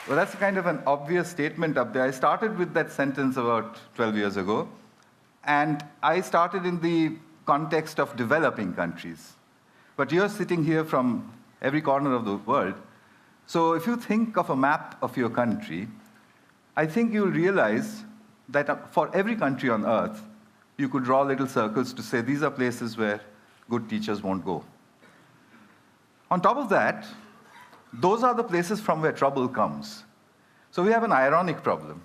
Well, that's kind of an obvious statement up there. I started with that sentence about 12 years ago, and I started in the context of developing countries. But you're sitting here from every corner of the world, so if you think of a map of your country, I think you'll realize that for every country on earth, you could draw little circles to say these are places where good teachers won't go. On top of that, those are the places from where trouble comes. So we have an ironic problem.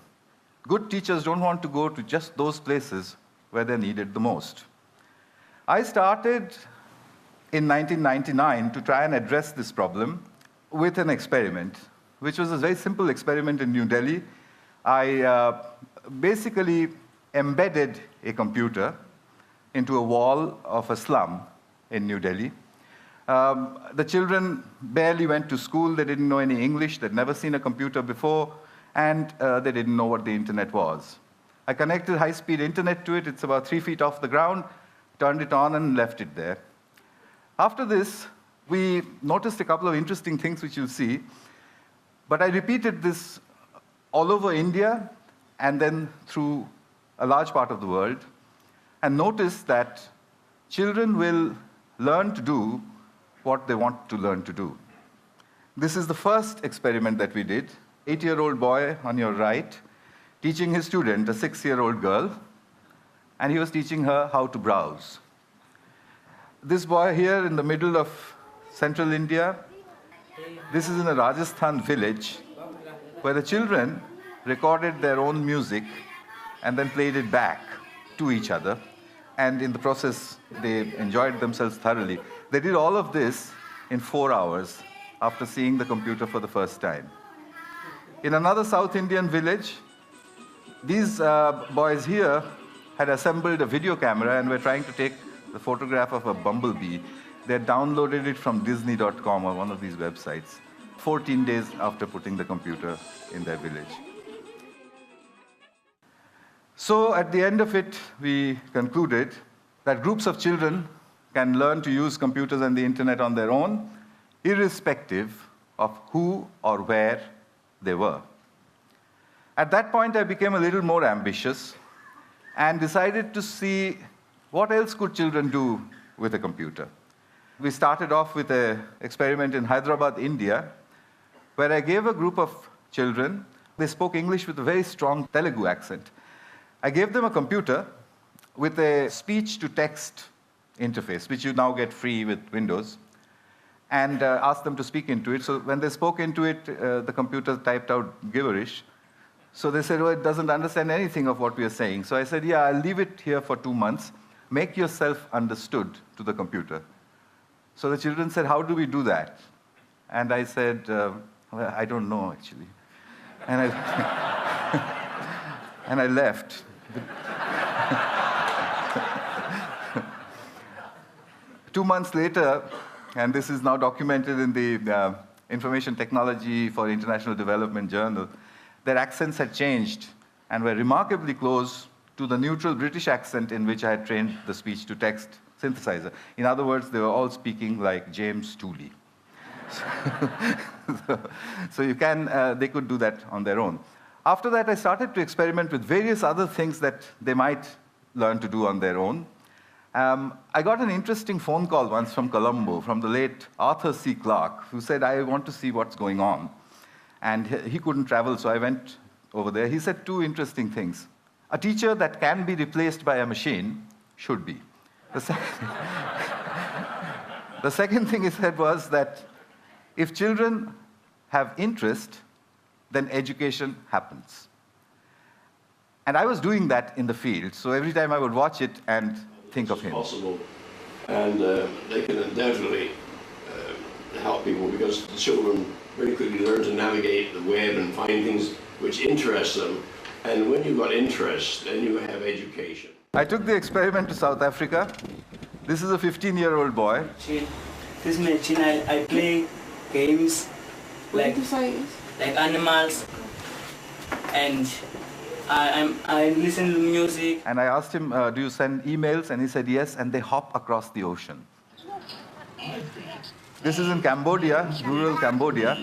Good teachers don't want to go to just those places where they're needed the most. I started in 1999 to try and address this problem with an experiment, which was a very simple experiment in New Delhi. I basically embedded a computer into a wall of a slum in New Delhi. The children barely went to school. They didn't know any English. They'd never seen a computer before, and they didn't know what the internet was. I connected high-speed internet to it. It's about 3 feet off the ground, turned it on, and left it there. After this, we noticed a couple of interesting things which you'll see, but I repeated this all over India and then through a large part of the world, and noticed that children will learn to do what they want to learn to do. This is the first experiment that we did. 8-year-old boy on your right, teaching his student, a 6-year-old girl, and he was teaching her how to browse. This boy here in the middle of central India, this is in a Rajasthan village where the children recorded their own music and then played it back to each other. And in the process, they enjoyed themselves thoroughly. They did all of this in 4 hours after seeing the computer for the first time. In another South Indian village, these boys here had assembled a video camera and were trying to take the photograph of a bumblebee. They had downloaded it from Disney.com or one of these websites, 14 days after putting the computer in their village. So at the end of it, we concluded that groups of children can learn to use computers and the internet on their own, irrespective of who or where they were. At that point, I became a little more ambitious and decided to see what else could children do with a computer. We started off with an experiment in Hyderabad, India, where I gave a group of children, they spoke English with a very strong Telugu accent. I gave them a computer with a speech-to-text interface, which you now get free with Windows, and asked them to speak into it. So when they spoke into it, the computer typed out gibberish. So they said, oh, it doesn't understand anything of what we are saying. So I said, yeah, I'll leave it here for 2 months. Make yourself understood to the computer. So the children said, how do we do that? And I said, well, I don't know, actually. And I left. 2 months later, and this is now documented in the Information Technology for International Development Journal, their accents had changed and were remarkably close to the neutral British accent in which I had trained the speech-to-text synthesizer. In other words, they were all speaking like James Tooley. So you can, they could do that on their own. After that, I started to experiment with various other things that they might learn to do on their own. I got an interesting phone call once from Colombo, from the late Arthur C. Clarke, who said, I want to see what's going on. And he couldn't travel, so I went over there. He said 2 interesting things. A teacher that can be replaced by a machine should be. The second thing he said was that if children have interest, then education happens. And I was doing that in the field, so every time I would watch it and think of him. Possible, and they can undoubtedly help people because the children very quickly learn to navigate the web and find things which interest them. And when you've got interest, then you have education. I took the experiment to South Africa. This is a 15-year-old boy. This machine, I play games like animals, and I listen to music. And I asked him, do you send emails? And he said yes, and they hop across the ocean. This is in Cambodia, rural Cambodia.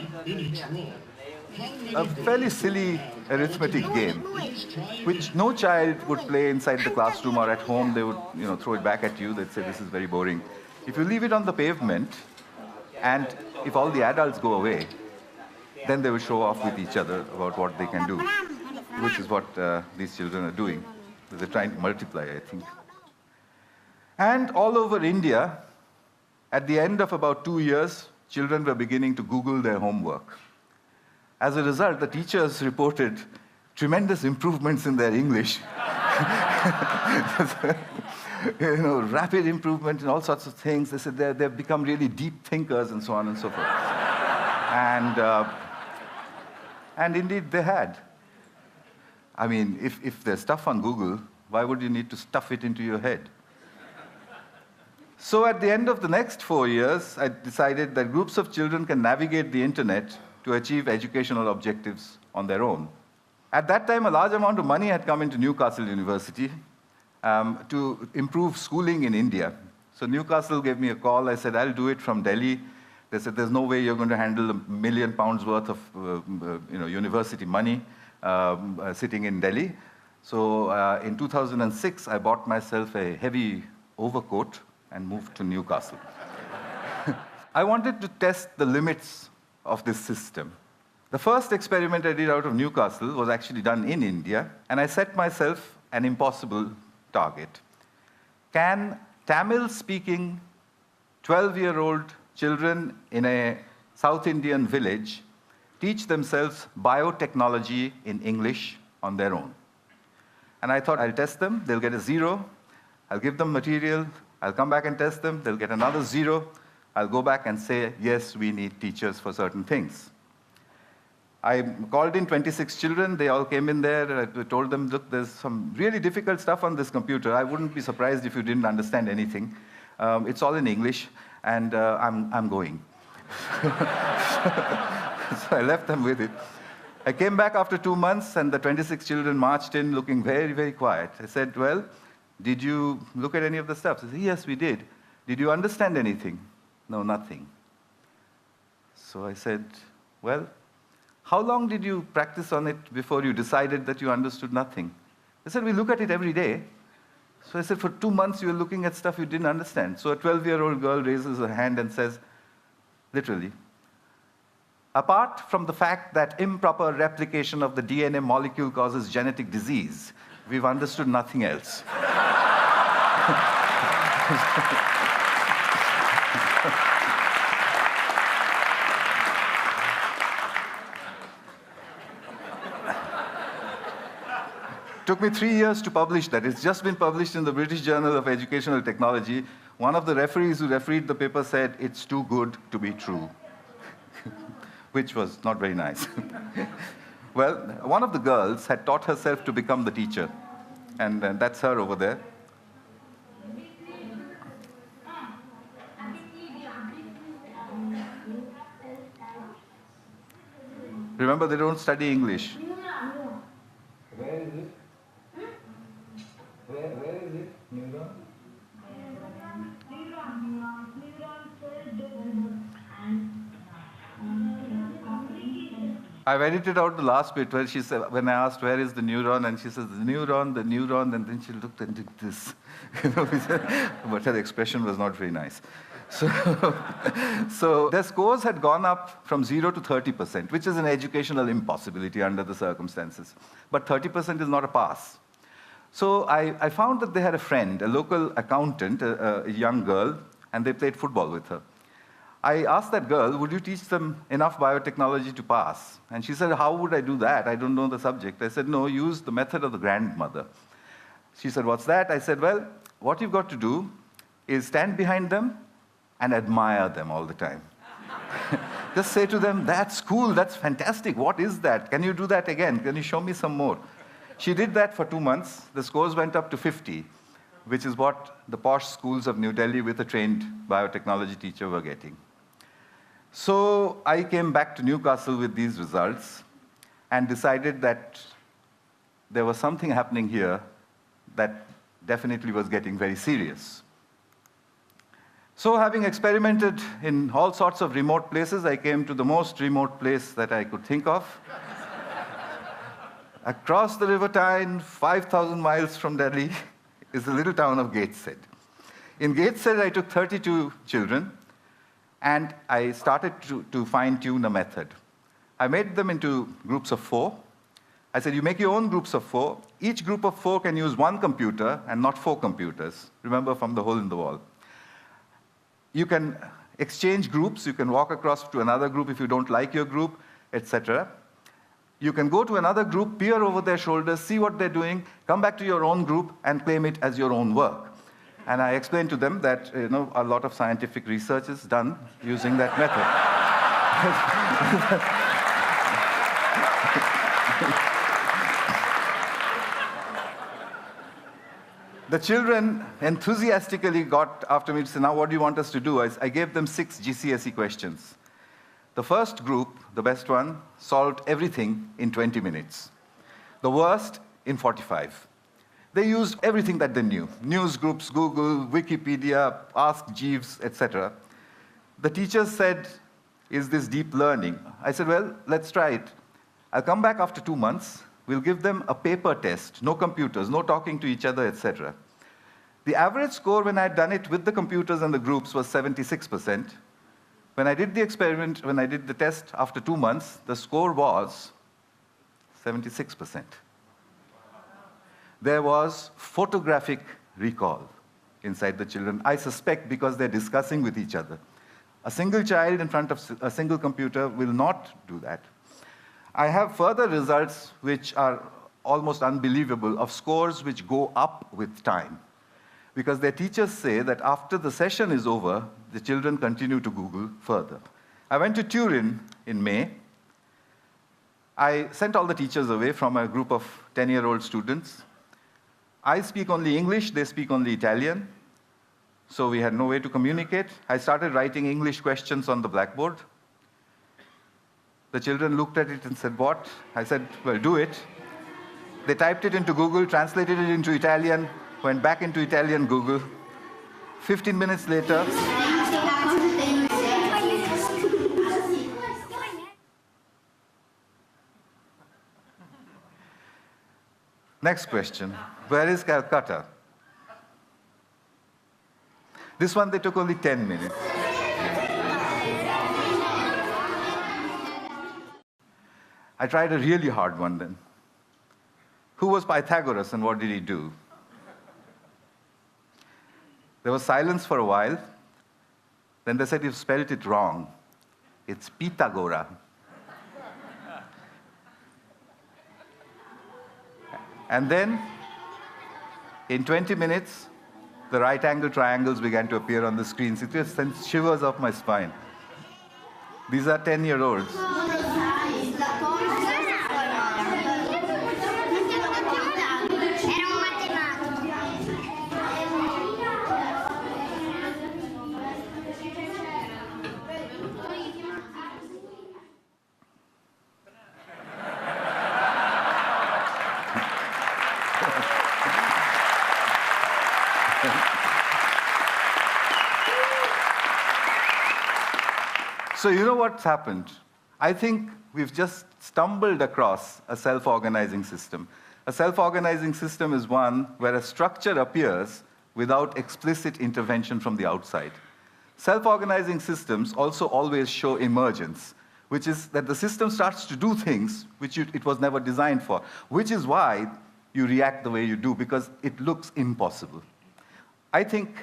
a fairly silly arithmetic game, which no child would play inside the classroom or at home. They would, throw it back at you. They'd say, this is very boring. If you leave it on the pavement, and if all the adults go away, then they will show off with each other about what they can do, which is what these children are doing. They're trying to multiply, I think. And all over India, at the end of about 2 years, children were beginning to Google their homework. As a result, the teachers reported tremendous improvements in their English. Rapid improvement in all sorts of things. They said they've become really deep thinkers and so on and so forth. And indeed, they had. I mean, if there's stuff on Google, why would you need to stuff it into your head? So at the end of the next 4 years, I decided that groups of children can navigate the internet to achieve educational objectives on their own. At that time, a large amount of money had come into Newcastle University to improve schooling in India. So Newcastle gave me a call. I said, I'll do it from Delhi. They said, there's no way you're going to handle £1 million worth of university money sitting in Delhi. So in 2006, I bought myself a heavy overcoat and moved to Newcastle. I wanted to test the limits of this system. The first experiment I did out of Newcastle was actually done in India, and I set myself an impossible target. Can Tamil-speaking 12-year-old children in a South Indian village teach themselves biotechnology in English on their own? And I thought, I'll test them, they'll get a 0, I'll give them material, I'll come back and test them, they'll get another 0, I'll go back and say, yes, we need teachers for certain things. I called in 26 children, they all came in there, I told them, look, there's some really difficult stuff on this computer. I wouldn't be surprised if you didn't understand anything. It's all in English, and I'm going. So I left them with it. I came back after 2 months, and the 26 children marched in looking very, very quiet. I said, well, did you look at any of the stuff? They said, yes, we did. Did you understand anything? No, nothing. So I said, well, how long did you practice on it before you decided that you understood nothing? They said, we look at it every day. So I said, for 2 months you were looking at stuff you didn't understand. So a 12-year-old girl raises her hand and says, literally, apart from the fact that improper replication of the DNA molecule causes genetic disease, we've understood nothing else. Took me 3 years to publish that. It's just been published in the British Journal of Educational Technology. One of the referees who refereed the paper said, it's too good to be true, which was not very nice. Well, one of the girls had taught herself to become the teacher, and that's her over there. Remember, they don't study English. Where is it? Where is it? Neuron? I've edited out the last bit where she said, when I asked where is the neuron, and she says, the neuron, and then she looked and did this. But her expression was not very nice. So their scores had gone up from 0 to 30%, which is an educational impossibility under the circumstances. But 30% is not a pass. So I found that they had a friend, a local accountant, a young girl, and they played football with her. I asked that girl, would you teach them enough biotechnology to pass? And she said, how would I do that? I don't know the subject. I said, no, use the method of the grandmother. She said, what's that? I said, well, what you've got to do is stand behind them and admire them all the time. Just say to them, that's cool, that's fantastic, what is that? Can you do that again? Can you show me some more? She did that for 2 months. The scores went up to 50, which is what the posh schools of New Delhi with a trained biotechnology teacher were getting. So I came back to Newcastle with these results and decided that there was something happening here that definitely was getting very serious. So having experimented in all sorts of remote places, I came to the most remote place that I could think of. Across the River Tyne, 5,000 miles from Delhi, is the little town of Gateshead. In Gateshead, I took 32 children, and I started to fine-tune a method. I made them into groups of 4. I said, you make your own groups of 4. Each group of 4 can use 1 computer and not 4 computers. Remember, from the hole in the wall. You can exchange groups. You can walk across to another group if you don't like your group, etc. You can go to another group, peer over their shoulders, see what they're doing, come back to your own group, and claim it as your own work. And I explained to them that a lot of scientific research is done using that method. The children enthusiastically got after me to say, now what do you want us to do? I gave them 6 GCSE questions. The first group, the best one, solved everything in 20 minutes. The worst, in 45. They used everything that they knew. News groups, Google, Wikipedia, Ask Jeeves, etc. The teachers said, is this deep learning? I said, well, let's try it. I'll come back after 2 months. We'll give them a paper test, no computers, no talking to each other, etc. The average score when I had done it with the computers and the groups was 76%. When I did the experiment, when I did the test after 2 months, the score was 76%. There was photographic recall inside the children, I suspect because they're discussing with each other. A single child in front of a single computer will not do that. I have further results which are almost unbelievable of scores which go up with time. Because their teachers say that after the session is over, the children continue to Google further. I went to Turin in May. I sent all the teachers away from a group of 10-year-old students. I speak only English, they speak only Italian. So we had no way to communicate. I started writing English questions on the blackboard. The children looked at it and said, what? I said, well, do it. They typed it into Google, translated it into Italian, went back into Italian Google. 15 minutes later, next question, where is Calcutta? This one they took only 10 minutes. I tried a really hard one then. Who was Pythagoras and what did he do? There was silence for a while. Then they said, you've spelled it wrong. It's Pythagora. And then, in 20 minutes, the right-angle triangles began to appear on the screens. It just sent shivers up my spine. These are 10-year-olds. So you know what's happened? I think we've just stumbled across a self-organizing system. A self-organizing system is one where a structure appears without explicit intervention from the outside. Self-organizing systems also always show emergence, which is that the system starts to do things which it was never designed for, which is why you react the way you do, because it looks impossible. I think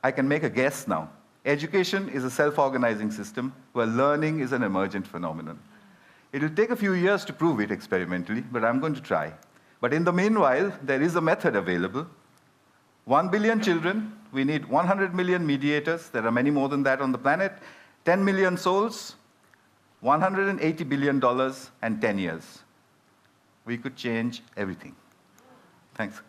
I can make a guess now. Education is a self-organizing system where learning is an emergent phenomenon. It will take a few years to prove it experimentally, but I'm going to try. But in the meanwhile, there is a method available. 1 billion children, we need 100 million mediators, there are many more than that on the planet, 10 million souls, $180 billion, and 10 years. We could change everything. Thanks.